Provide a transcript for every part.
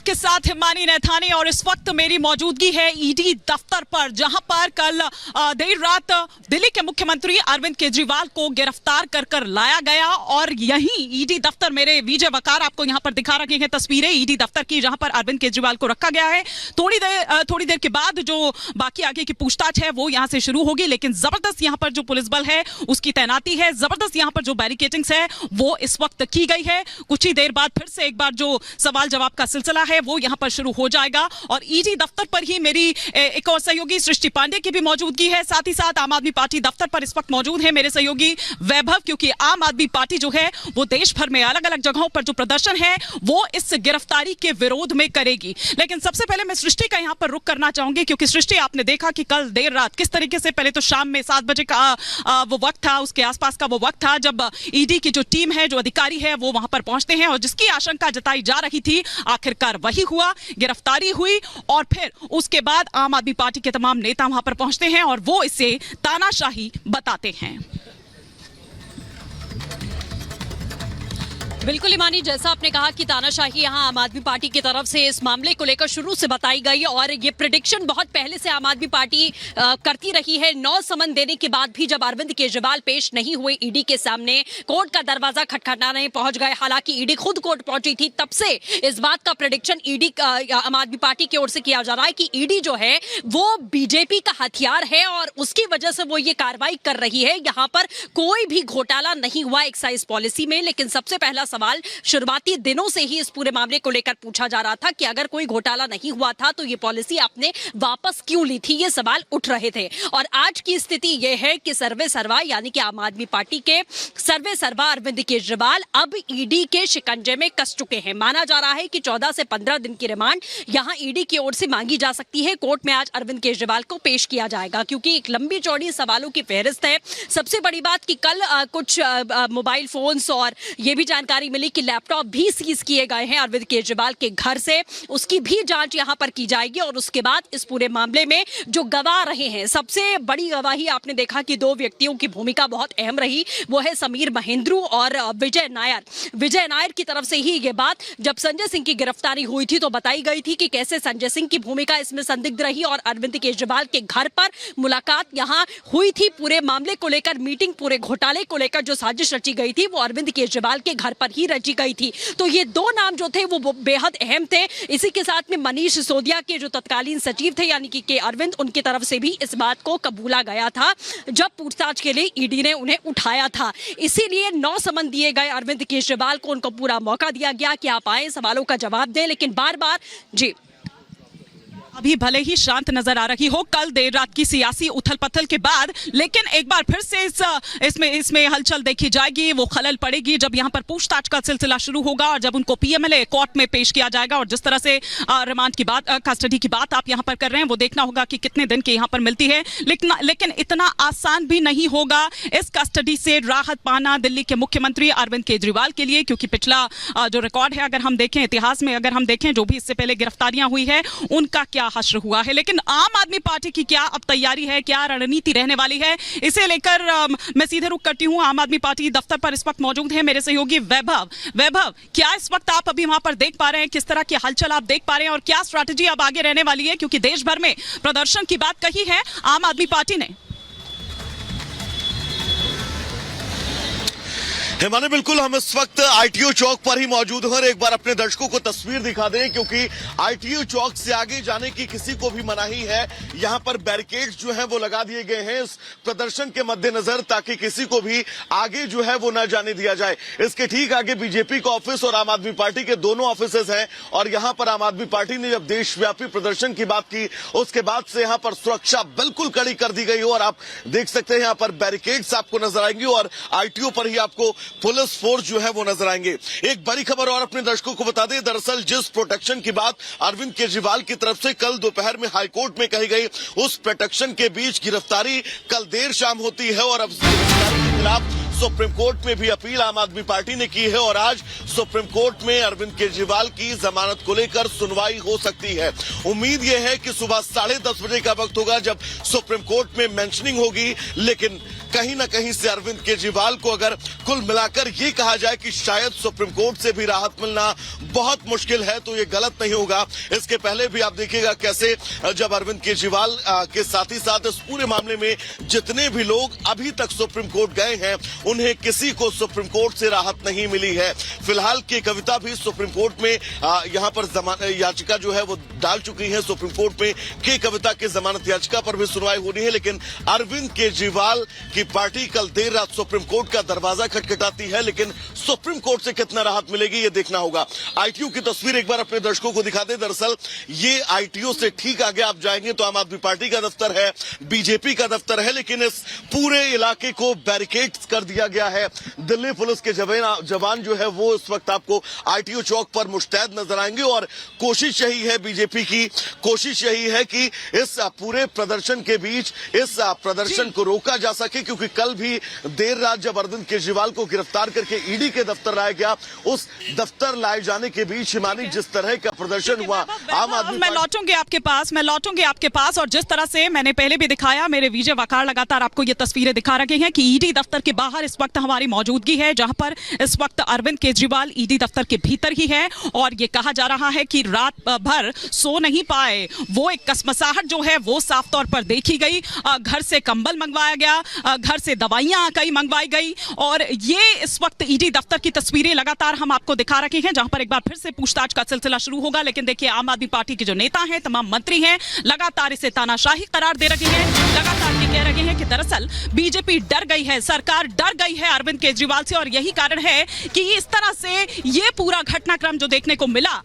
आपके साथ हिमानी नैथानी और इस वक्त मेरी मौजूदगी है ईडी दफ्तर पर, जहां पर कल देर रात दिल्ली के मुख्यमंत्री अरविंद केजरीवाल को गिरफ्तार कर लाया गया। और यही ईडी दफ्तर, मेरे विजय वकार आपको यहां पर दिखा रखे हैं तस्वीरें ईडी दफ्तर की, जहां पर अरविंद केजरीवाल को रखा गया है। थोड़ी देर के बाद जो बाकी आगे की पूछताछ है वो यहां से शुरू होगी, लेकिन जबरदस्त यहां पर जो पुलिस बल है उसकी तैनाती है, जबरदस्त यहां पर जो बैरिकेडिंग्स है वो इस वक्त की गई है। कुछ ही देर बाद फिर से एक बार जो सवाल जवाब का सिलसिला है वो यहां पर शुरू हो जाएगा। और ईडी दफ्तर पर ही मेरी एक और सहयोगी सृष्टि पांडे की भी मौजूदगी है, साथ ही साथ आम आदमी पार्टी दफ्तर पर इस वक्त मौजूद है मेरे सहयोगी वैभव, क्योंकि आम आदमी पार्टी जो है वो देश भर में अलग अलग जगहों पर जो प्रदर्शन है वो इस गिरफ्तारी के विरोध में करेगी। लेकिन सबसे पहले मैं सृष्टि का यहां पर रुख करना चाहूंगी, क्योंकि सृष्टि आपने देखा कि कल देर रात किस तरीके से, पहले तो शाम में 7 बजे का वो वक्त था, उसके आसपास का वो वक्त था जब ईडी की जो टीम है, जो अधिकारी है वो वहां पर पहुंचते हैं और जिसकी आशंका जताई जा रही थी आखिरकार वही हुआ, गिरफ्तारी हुई। और फिर उसके बाद आम आदमी पार्टी के तमाम नेता वहां पर पहुंचते हैं और वो इसे तानाशाही बताते हैं। बिल्कुल हिमानी, जैसा आपने कहा कि तानाशाही यहां आम आदमी पार्टी की तरफ से इस मामले को लेकर शुरू से बताई गई और ये प्रेडिक्शन बहुत पहले से आम आदमी पार्टी करती रही है। 9 समन देने के बाद भी जब अरविंद केजरीवाल पेश नहीं हुए ईडी के सामने, कोर्ट का दरवाजा खटखटाने पहुंच गए, हालांकि ईडी खुद कोर्ट पहुंची थी, तब से इस बात का प्रेडिक्शन ईडी आम आदमी पार्टी की ओर से किया जा रहा है कि ईडी जो है वो बीजेपी का हथियार है और उसकी वजह से वो ये कार्रवाई कर रही है। यहाँ पर कोई भी घोटाला नहीं हुआ एक्साइज पॉलिसी में, लेकिन सबसे पहला सवाल शुरुआती दिनों से ही इस पूरे मामले को लेकर पूछा जा रहा था कि अगर कोई घोटाला नहीं हुआ था तो ये पॉलिसी आपने वापस क्यों ली थी, ये सवाल उठ रहे थे। और आज की स्थिति यह है कि सर्वे सर्वा यानी कि आम आदमी पार्टी के सर्वे सर्वा अरविंद केजरीवाल अब ईडी के शिकंजे में कस चुके हैं। माना जा रहा है कि 14 से 15 दिन की रिमांड यहां ईडी की ओर से मांगी जा सकती है। कोर्ट में आज अरविंद केजरीवाल को पेश किया जाएगा, क्योंकि एक लंबी चौड़ी सवालों की फहरिस्त है। सबसे बड़ी बात कि कल कुछ मोबाइल फोन्स और ये भी जानकारी मिली कि लैपटॉप भी सीज किए गए हैं अरविंद केजरीवाल के घर से, उसकी भी जांच यहां पर की जाएगी। और उसके बाद इस पूरे मामले में जो गवाह रहे हैं, सबसे बड़ी गवाही आपने देखा कि 2 व्यक्तियों की भूमिका बहुत अहम रही, वो है समीर महेंद्रू और विजय नायर। विजय नायर की तरफ से ही ये बात जब संजय सिंह की गिरफ्तारी हुई थी तो बताई गई थी कि कैसे संजय सिंह की भूमिका इसमें संदिग्ध रही और अरविंद केजरीवाल के घर पर मुलाकात यहां हुई थी। पूरे मामले को लेकर मीटिंग, पूरे घोटाले को लेकर जो साजिश रची गई थी वो अरविंद केजरीवाल के घर पर ही रची गई थी। तो ये 2 नाम जो थे वो बेहद अहम थे। इसी के साथ में मनीष सिसोदिया के जो तत्कालीन सचिव थे यानी कि के अरविंद, उनकी तरफ से भी इस बात को कबूला गया था जब पूछताछ के लिए ईडी ने उन्हें उठाया था। इसीलिए 9 समन दिए गए अरविंद केजरीवाल को, उनको पूरा मौका दिया गया कि आप आए, सवालों का जवाब दें। लेकिन बार बार जी अभी भले ही शांत नजर आ रही हो कल देर रात की सियासी उथल पथल के बाद, लेकिन एक बार फिर से इसमें हलचल देखी जाएगी, वो खलल पड़ेगी जब यहां पर पूछताछ का सिलसिला शुरू होगा और जब उनको पीएमएलए कोर्ट में पेश किया जाएगा। और जिस तरह से रिमांड की बात, कस्टडी की बात आप यहां पर कर रहे हैं, वो देखना होगा कि कितने दिन की यहां पर मिलती है। लेकिन इतना आसान भी नहीं होगा इस कस्टडी से राहत पाना दिल्ली के मुख्यमंत्री अरविंद केजरीवाल के लिए, क्योंकि पिछला जो रिकॉर्ड है अगर हम देखें, इतिहास में अगर हम देखें, जो भी इससे पहले गिरफ्तारियां हुई है उनका क्या हश्र हुआ है। लेकिन आम आदमी पार्टी की क्या अब तैयारी है, क्या रणनीति रहने वाली है, इसे लेकर मैं सीधे रुख करती हूं। आम आदमी पार्टी दफ्तर पर इस वक्त मौजूद है मेरे सहयोगी वैभव। वैभव, क्या इस वक्त आप अभी वहां पर देख पा रहे हैं, किस तरह की हलचल आप देख पा रहे हैं और क्या स्ट्रैटेजी अब आगे रहने वाली है, क्योंकि देश भर में प्रदर्शन की बात कही है आम आदमी पार्टी ने? हिमानी, बिल्कुल हम इस वक्त आईटीओ चौक पर ही मौजूद हैं और एक बार अपने दर्शकों को तस्वीर दिखा दें, क्योंकि आईटीओ चौक से आगे जाने की किसी को भी मनाही है। यहां पर बैरिकेड्स जो हैं वो लगा दिए गए हैं इस प्रदर्शन के मद्देनजर, ताकि किसी को भी आगे जो है वो न जाने दिया जाए। इसके ठीक आगे बीजेपी का ऑफिस और आम आदमी पार्टी के दोनों ऑफिसेज हैं और यहां पर आम आदमी पार्टी ने जब देशव्यापी प्रदर्शन की बात की उसके बाद से यहां पर सुरक्षा बिल्कुल कड़ी कर दी गई हो और आप देख सकते हैं यहां पर बैरिकेड्स आपको नजर आएंगे और आईटीओ पर ही आपको पुलिस फोर्स जो है वो नजर आएंगे। एक बड़ी खबर और अपने दर्शकों को बता दें, दरअसल जिस प्रोटेक्शन की बात अरविंद केजरीवाल की तरफ से कल दोपहर में हाईकोर्ट में कही गई, उस प्रोटेक्शन के बीच गिरफ्तारी कल देर शाम होती है और अब गिरफ्तारी के खिलाफ सुप्रीम कोर्ट में भी अपील आम आदमी पार्टी ने की है और आज सुप्रीम कोर्ट में अरविंद केजरीवाल की जमानत को लेकर सुनवाई हो सकती है। उम्मीद यह है कि सुबह 10:30 बजे का वक्त होगा जब सुप्रीम कोर्ट में मेंशनिंग होगी, लेकिन कहीं ना कहीं से अरविंद केजरीवाल को अगर कुल मिलाकर ये कहा जाए कि शायद सुप्रीम कोर्ट से भी राहत मिलना बहुत मुश्किल है, तो ये गलत नहीं होगा। इसके पहले भी आप देखिएगा कैसे जब अरविंद केजरीवाल के साथ ही साथ इस पूरे मामले में जितने भी लोग अभी तक सुप्रीम कोर्ट गए हैं, उन्हें किसी को सुप्रीम कोर्ट से राहत नहीं मिली है। फिलहाल के कविता भी सुप्रीम कोर्ट में यहां पर याचिका जो है वो डाल चुकी है। सुप्रीम कोर्ट में के कविता के जमानत याचिका पर भी सुनवाई होनी है, लेकिन अरविंद केजरीवाल की पार्टी कल देर रात सुप्रीम कोर्ट का दरवाजा खटखटाती है, लेकिन सुप्रीम कोर्ट से कितना राहत मिलेगी ये देखना होगा। आईटीओ की तस्वीर एक बार अपने दर्शकों को दिखा दे। दरअसल ये आईटीओ से ठीक आगे आप जाएंगे तो आम आदमी पार्टी का दफ्तर है, बीजेपी का दफ्तर है, लेकिन इस पूरे इलाके को बैरिकेड्स कर दिया गया है। दिल्ली पुलिस के जवान जो है वो इस वक्त आपको आईटीओ चौक पर मुस्तैद नजर आएंगे और कोशिश यही है, बीजेपी की कोशिश यही है कि इस पूरे प्रदर्शन के बीच इस प्रदर्शन को रोका जा सके, क्योंकि कल भी देर रात जब अरविंद केजरीवाल को गिरफ्तार करके ईडी के दफ्तर लाया गया, उस दफ्तर लाए जाने के बीच हिमानी जिस तरह का प्रदर्शन हुआ, आम आदमी मैं लौटूंगी आपके पास और जिस तरह से मैंने पहले भी दिखाया, मेरे विजय वकार लगातार आपको ये तस्वीरें दिखा रहे हैं कि ईडी दफ्तर के बाहर इस वक्त हमारी मौजूदगी है, जहां पर इस वक्त अरविंद केजरीवाल ईडी दफ्तर के भीतर ही है और ये कहा जा रहा है कि रात भर सो नहीं पाए। वो एक कसमसाहट जो है वो साफ तौर पर देखी गई। घर से कंबल मंगवाया गया, घर से दवाइयां कई मंगवाई गई और ये इस वक्त ईडी दफ्तर की तस्वीरें लगातार हम आपको दिखा रहे हैं, जहां पर एक बार फिर से पूछताछ का सिलसिला शुरू होगा। लेकिन देखिए, आम आदमी पार्टी के जो नेता हैं, तमाम मंत्री हैं, लगातार इसे तानाशाही करार दे रहे हैं, लगातार ये कह रहे हैं कि दरअसल बीजेपी डर गई है, सरकार डर गई है अरविंद केजरीवाल से और यही कारण है कि इस तरह से ये पूरा घटनाक्रम जो देखने को मिला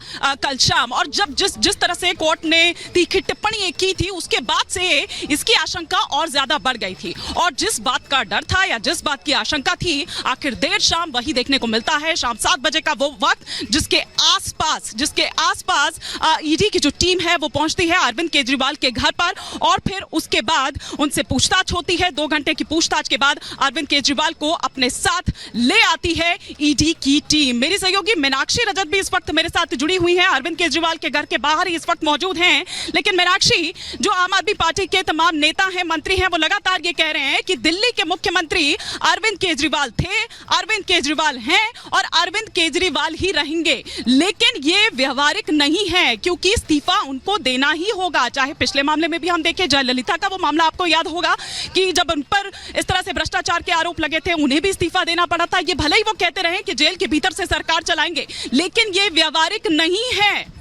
कल शाम और जब जिस तरह से कोर्ट ने तीखी टिप्पणी की थी, उसके बाद से इसकी आशंका और ज्यादा बढ़ गई थी और जिस बात का डर था या जिस बात की आशंका थी, आखिर देर शाम वही देखने को मिलता है। शाम 7 बजे का वो वक्त जिसके आसपास ईडी की जो टीम है वो पहुंचती है अरविंद केजरीवाल के घर पर और फिर उसके बाद उनसे पूछताछ होती है। 2 घंटे की पूछताछ के बाद अरविंद केजरीवाल को अपने साथ ले आती है ईडी की टीम। मेरी सहयोगी मीनाक्षी रजत भी इस वक्त मेरे साथ जुड़ी हुई है, अरविंद केजरीवाल के घर के बाहर ही इस वक्त मौजूद हैं। लेकिन मीनाक्षी, जो आम आदमी पार्टी के तमाम नेता हैं, मंत्री हैं, वो लगातार ये कह रहे हैं कि दिल्ली के मुख्यमंत्री अरविंद केजरीवाल थे, अरविंद केजरीवाल हैं और अरविंद केजरीवाल ही रहेंगे। लेकिन ये व्यवहारिक नहीं है क्योंकि इस्तीफा उनको देना ही होगा। चाहे पिछले मामले में भी हम देखें, जयललिता का वो मामला आपको याद होगा कि जब उन पर इस तरह से भ्रष्टाचार के आरोप लगे थे, उन्हें भी इस्तीफा देना पड़ा था। ये भले ही वो कहते रहे कि जेल के भीतर से सरकार चलाएंगे, लेकिन ये व्यवहारिक नहीं है।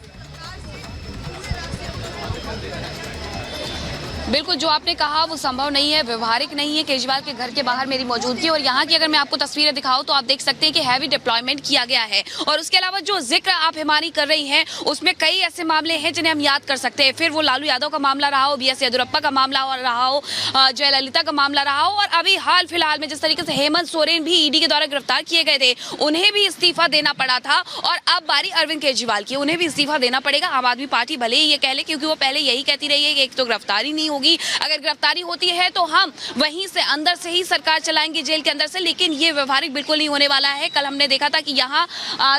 बिल्कुल, जो आपने कहा वो संभव नहीं है, व्यवहारिक नहीं है। केजरीवाल के घर के बाहर मेरी मौजूदगी और यहाँ की अगर मैं आपको तस्वीरें दिखाऊं तो आप देख सकते हैं कि हैवी डिप्लॉयमेंट किया गया है और उसके अलावा जो जिक्र आप हिमानी कर रही हैं उसमें कई ऐसे मामले हैं जिन्हें हम याद कर सकते हैं। फिर वो लालू यादव का मामला रहा हो, BS येदियुरप्पा का मामला रहा हो, जयललिता का मामला रहा हो और अभी हाल फिलहाल में जिस तरीके से हेमंत सोरेन भी ईडी के द्वारा गिरफ्तार किए गए थे, उन्हें भी इस्तीफा देना पड़ा था और अब बारी अरविंद केजरीवाल की, उन्हें भी इस्तीफा देना पड़ेगा। आम आदमी पार्टी भले ही ये कह ले, क्योंकि वो पहले यही कहती रही है कि एक तो गिरफ्तारी नहीं होगी, अगर गिरफ्तारी होती है तो हम वहीं से अंदर से ही सरकार चलाएंगे, जेल के अंदर से। लेकिन ये व्यवहारिक बिल्कुल नहीं होने वाला है। कल हमने देखा था कि यहाँ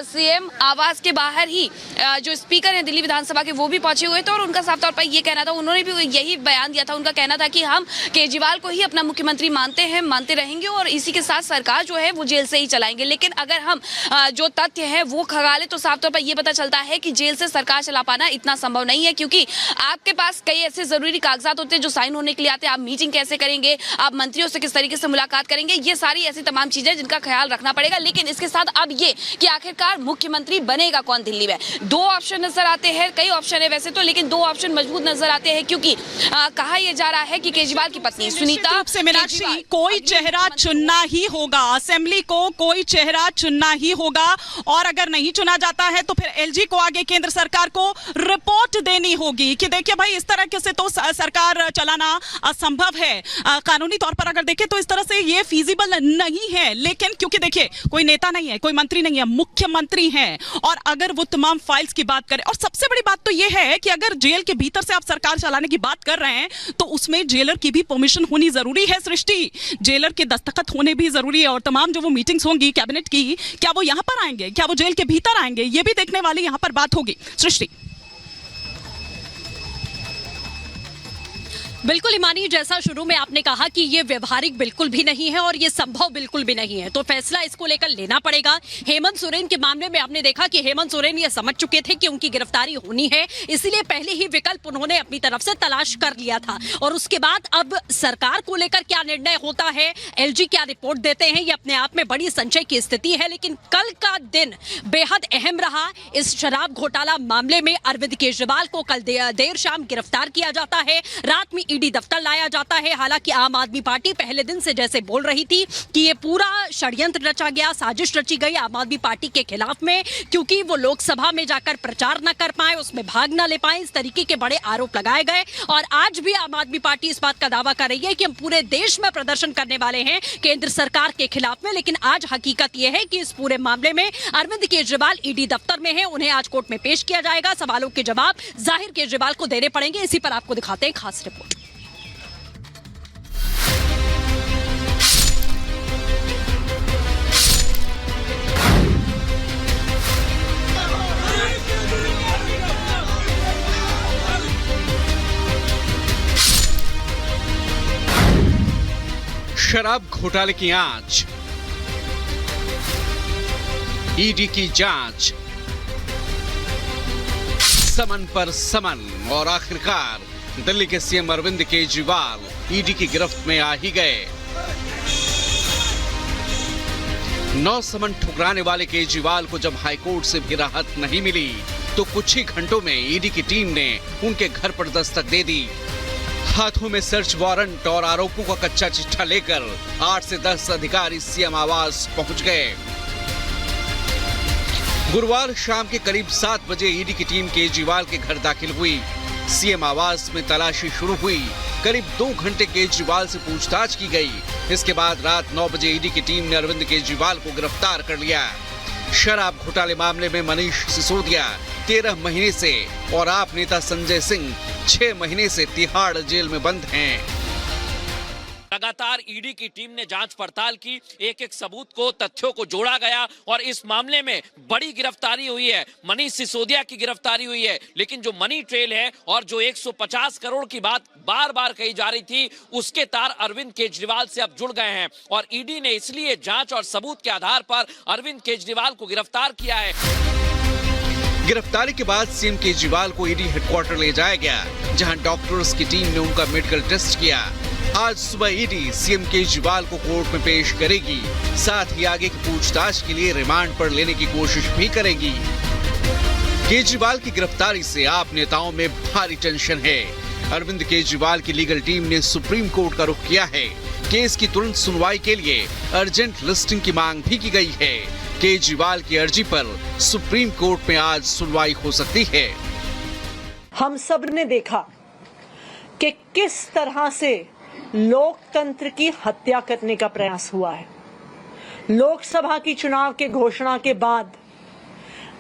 सीएम आवास के बाहर ही जो स्पीकर हैं दिल्ली विधानसभा के, वो भी पहुंचे हुए थे और उनका साफ तौर पर ये कहना था, उन्होंने भी यही बयान दिया था, उनका कहना था कि हम केजरीवाल को ही अपना मुख्यमंत्री मानते हैं, मानते रहेंगे और इसी के साथ सरकार जो है वो जेल से ही चलाएंगे। लेकिन अगर हम जो तथ्य है वो खंगाले तो साफ तौर पर यह पता चलता है कि जेल से सरकार चला पाना इतना संभव नहीं है, क्योंकि आपके पास कई ऐसे जरूरी कागजात होते हैं जो साइन होने के लिए आते हैं। आप मीटिंग कैसे करेंगे, आप मंत्रियों से किस तरीके से मुलाकात करेंगे, ये सारी ऐसी तमाम चीजें जिनका ख्याल रखना पड़ेगा। लेकिन इसके साथ अब ये कि आखिरकार मुख्यमंत्री बनेगा कौन दिल्ली में, 2 ऑप्शन नजर आते हैं। कई ऑप्शन है वैसे तो, लेकिन 2 ऑप्शन मजबूत नजर आते हैं क्योंकि कहा यह जा रहा है कि केजरीवाल की पत्नी सुनीता से मीनाक्षी कोई चेहरा चुनना ही होगा, असेंबली को कोई चेहरा चुनना ही होगा और अगर नहीं चुना जाता है तो फिर LG को आगे केंद्र सरकार को रिपोर्ट देनी होगी कि देखिए भाई, इस तरह से तो सरकार चलाना असंभव है। कानूनी तौर पर अगर देखें तो इस तरह से ये फीजिबल नहीं है। लेकिन क्योंकि देखिए, कोई नेता नहीं है, कोई मंत्री नहीं है, मुख्यमंत्री हैं और अगर वो तमाम फाइल्स की बात करें, और सबसे बड़ी बात तो ये है कि अगर जेल के भीतर से आप सरकार चलाने की बात कर रहे हैं तो उसमें जेलर की भी परमिशन होनी जरूरी है। सृष्टि, जेलर के दस्तखत होने भी जरूरी है और तमाम जो वो मीटिंग्स होंगी कैबिनेट की, क्या वो यहां पर आएंगे, क्या वो जेल के भीतर आएंगे, ये भी देखने वाली यहां पर बात होगी। सृष्टि, बिल्कुल हिमानी, जैसा शुरू में आपने कहा कि ये व्यवहारिक बिल्कुल भी नहीं है और ये संभव बिल्कुल भी नहीं है, तो फैसला इसको लेकर लेना पड़ेगा। हेमंत सोरेन के मामले में आपने देखा कि हेमंत सोरेन ये समझ चुके थे कि उनकी गिरफ्तारी होनी है, इसलिए पहले ही विकल्प उन्होंने अपनी तरफ से तलाश कर लिया था। और उसके बाद अब सरकार को लेकर क्या निर्णय होता है, एलजी क्या रिपोर्ट देते हैं, ये अपने आप में बड़ी संशय की स्थिति है। लेकिन कल का दिन बेहद अहम रहा। इस शराब घोटाला मामले में अरविंद केजरीवाल को कल देर शाम गिरफ्तार किया जाता है, रात में ईडी दफ्तर लाया जाता है। हालांकि आम आदमी पार्टी पहले दिन से जैसे बोल रही थी कि ये पूरा षड्यंत्र रचा गया, साजिश रची गई आम आदमी पार्टी के खिलाफ में, क्योंकि वो लोकसभा में जाकर प्रचार न कर पाए, उसमें भाग न ले पाए, इस तरीके के बड़े आरोप लगाए गए। और आज भी आम आदमी पार्टी इस बात का दावा कर रही है कि हम पूरे देश में प्रदर्शन करने वाले हैं केंद्र सरकार के खिलाफ में। लेकिन आज हकीकत यह है कि इस पूरे मामले में अरविंद केजरीवाल ईडी दफ्तर में है, उन्हें आज कोर्ट में पेश किया जाएगा। सवालों के जवाब जाहिर केजरीवाल को देने पड़ेंगे। इसी पर आपको दिखाते हैं खास रिपोर्ट। शराब घोटाले की आंच, ईडी की जांच, समन पर समन और आखिरकार दिल्ली के सीएम अरविंद केजरीवाल ईडी की गिरफ्त में आ ही गए। 9 समन ठुकराने वाले केजरीवाल को जब हाईकोर्ट से भी राहत नहीं मिली तो कुछ ही घंटों में ईडी की टीम ने उनके घर पर दस्तक दे दी। हाथों में सर्च वारंट और आरोपों का कच्चा चिट्ठा लेकर 8 से 10 अधिकारी सीएम आवास पहुंच गए। गुरुवार शाम के करीब 7 बजे ईडी की टीम केजरीवाल के घर दाखिल हुई। सीएम आवास में तलाशी शुरू हुई। करीब 2 घंटे केजरीवाल से पूछताछ की गई। इसके बाद रात 9 बजे ईडी की टीम ने अरविंद केजरीवाल को गिरफ्तार कर लिया। शराब घोटाले मामले में मनीष सिसोदिया 13 महीने से और आप नेता संजय सिंह 6 महीने से तिहाड़ जेल में बंद हैं। लगातार ईडी की टीम ने जांच पड़ताल की, एक एक सबूत को, तथ्यों को जोड़ा गया और इस मामले में बड़ी गिरफ्तारी हुई है। मनीष सिसोदिया की गिरफ्तारी हुई है, लेकिन जो मनी ट्रेल है और जो 150 करोड़ की बात बार बार कही जा रही थी, उसके तार अरविंद केजरीवाल से अब जुड़ गए हैं और ईडी ने इसलिए जांच और सबूत के आधार पर अरविंद केजरीवाल को गिरफ्तार किया है। गिरफ्तारी के बाद सीएम केजरीवाल को ईडी हेडक्वार्टर ले जाया गया, जहां डॉक्टर्स की टीम ने उनका मेडिकल टेस्ट किया। आज सुबह ईडी सीएम केजरीवाल को कोर्ट में पेश करेगी, साथ ही आगे की पूछताछ के लिए रिमांड पर लेने की कोशिश भी करेगी। केजरीवाल की गिरफ्तारी से आप नेताओं में भारी टेंशन है। अरविंद केजरीवाल की लीगल टीम ने सुप्रीम कोर्ट का रुख किया है। केस की तुरंत सुनवाई के लिए अर्जेंट लिस्टिंग की मांग भी की गई है। केजरीवाल की अर्जी पर सुप्रीम कोर्ट में आज सुनवाई हो सकती है। हम सब ने देखा कि किस तरह से लोकतंत्र की हत्या करने का प्रयास हुआ है। लोकसभा की चुनाव के घोषणा के बाद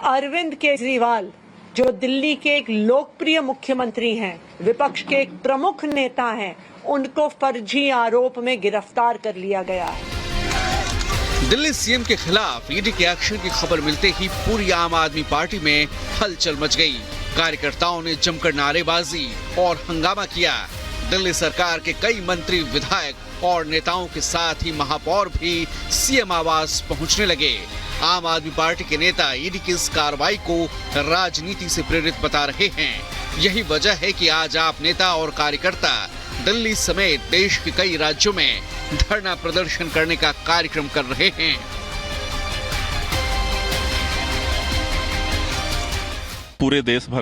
अरविंद केजरीवाल, जो दिल्ली के एक लोकप्रिय मुख्यमंत्री हैं, विपक्ष के एक प्रमुख नेता हैं, उनको फर्जी आरोप में गिरफ्तार कर लिया गया है। दिल्ली सीएम के खिलाफ ईडी के एक्शन की खबर मिलते ही पूरी आम आदमी पार्टी में हलचल मच गई। कार्यकर्ताओं ने जमकर नारेबाजी और हंगामा किया। दिल्ली सरकार के कई मंत्री, विधायक और नेताओं के साथ ही महापौर भी सीएम आवास पहुंचने लगे। आम आदमी पार्टी के नेता ईडी की इस कार्रवाई को राजनीति से प्रेरित बता रहे हैं। यही वजह है कि आज आप नेता और कार्यकर्ता दिल्ली समेत देश के कई राज्यों में धरना प्रदर्शन करने का कार्यक्रम कर रहे हैं। पूरे देश भर